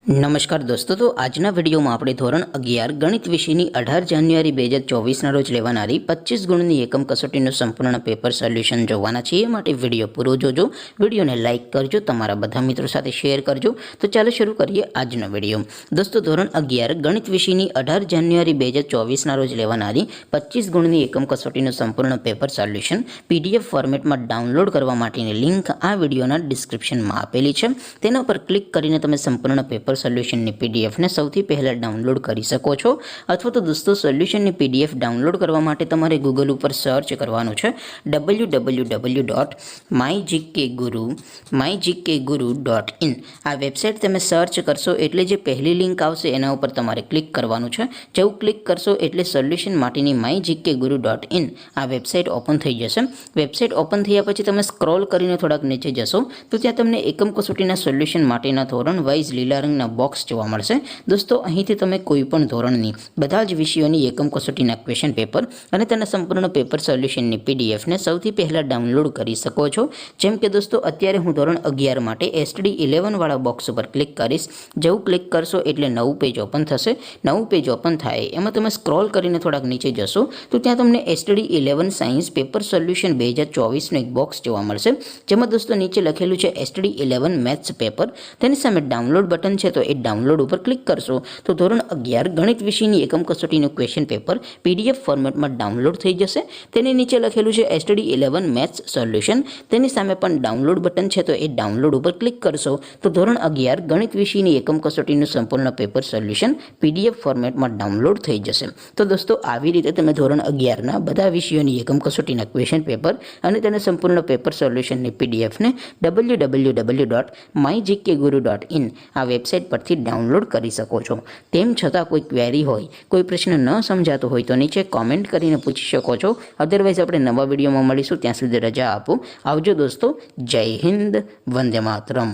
નમસ્કાર દોસ્તો, તો આજના વિડીયોમાં આપણે ધોરણ 11 ગણિત વિષયની 18 જાન્યુઆરી 2024ના રોજ લેવાનારી 25 ગુણની એકમ કસોટીનું સંપૂર્ણ પેપર સોલ્યુશન જોવાના છીએ. માટે વિડીયો પૂરો જોજો, વિડીયોને લાઇક કરજો, તમારા બધા મિત્રો સાથે શેર કરજો. તો ચાલો શરૂ કરીએ આજનો વિડીયો. દોસ્તો, ધોરણ 11 ગણિત વિષયની 18 જાન્યુઆરી 2024ના રોજ લેવાનારી 25 ગુણની એકમ કસોટીનું સંપૂર્ણ પેપર સોલ્યુશન PDF ફોર્મેટમાં ડાઉનલોડ કરવા માટેની લિંક આ વિડીયોના ડિસ્ક્રિપ્શનમાં આપેલી છે. તેના પર ક્લિક કરીને તમે સંપૂર્ણ પેપર સોલ્યુશનની પીડીએફને સૌથી પહેલાં ડાઉનલોડ કરી શકો છો. અથવા તો દોસ્તો, સોલ્યુશનની પીડીએફ ડાઉનલોડ કરવા માટે તમારે ગૂગલ ઉપર સર્ચ કરવાનું છે www.mygkguru.in. આ વેબસાઇટ તમે સર્ચ કરશો એટલે જે પહેલી લિંક આવશે એના ઉપર તમારે ક્લિક કરવાનું છે. જેવું ક્લિક કરશો એટલે સોલ્યુશન માટેની mygkguru.in આ વેબસાઇટ ઓપન થઈ જશે. વેબસાઇટ ઓપન થયા પછી તમે સ્ક્રોલ કરીને થોડાક નીચે જશો તો ત્યાં તમને એકમ કસોટીના સોલ્યુશન માટેના ધોરણ વાઇઝ લીલા રંગના બોક્સ જોવા મળશે. દોસ્તો, અહીંથી તમે કોઈ પણ ધોરણની બધા જ વિષયોની એકમ કસોટીના ક્વેશ્ચન પેપર અને તેના સંપૂર્ણ પેપર સોલ્યુશનની પીડીએફને સૌથી પહેલાં ડાઉનલોડ કરી શકો છો. જેમ કે દોસ્તો, અત્યારે હું ધોરણ 11 માટે STD 11 વાળા બોક્સ ઉપર ક્લિક કરીશ. જેવું ક્લિક કરશો એટલે નવું પેજ ઓપન થશે. નવું પેજ ઓપન થાય એમાં તમે સ્ક્રોલ કરીને થોડાક નીચે જશો તો ત્યાં તમને STD 11 સાયન્સ પેપર સોલ્યુશન 2024નું એક બોક્સ જોવા મળશે. જેમાં દોસ્તો નીચે લખેલું છે STD 11 મેથ્સ પેપર. તેની સામે ડાઉનલોડ બટન છે, તો એ ડાઉનલોડ ઉપર ક્લિક કરશો તો ધોરણ 11 ગણિત વિષયની એકમ કસોટીનું ક્વેશ્ચન પેપર PDF ફોર્મેટમાં ડાઉનલોડ થઈ જશે. તેની નીચે લખેલું છે STD 11 મેથ્સ સોલ્યુશન. તેની સામે પણ ડાઉનલોડ બટન છે, તો એ ડાઉનલોડ ઉપર ક્લિક કરશો તો ધોરણ 11 ગણિત વિષયની એકમ કસોટીનું સંપૂર્ણ પેપર સોલ્યુશન PDF ફોર્મેટમાં ડાઉનલોડ થઈ જશે. તો દોસ્તો, આવી રીતે તમે ધોરણ 11ના બધા વિષયોની એકમ કસોટીના ક્વેશ્ચન પેપર અને તેના સંપૂર્ણ પેપર સોલ્યુશનની પીડીએફને www.mygkguru.in આ વેબસાઇટ પરથી ડાઉનલોડ કરી શકો છો. તેમ છતાં કોઈ ક્વેરી હોય, કોઈ પ્રશ્ન ન સમજાતો હોય તો નીચે કોમેન્ટ કરીને પૂછી શકો છો. અધરવાઇઝ આપણે નવા વિડીયોમાં મળીશું. ત્યાં સુધી રજા આપો. આવજો દોસ્તો. જય હિન્દ. વંદે માતરમ.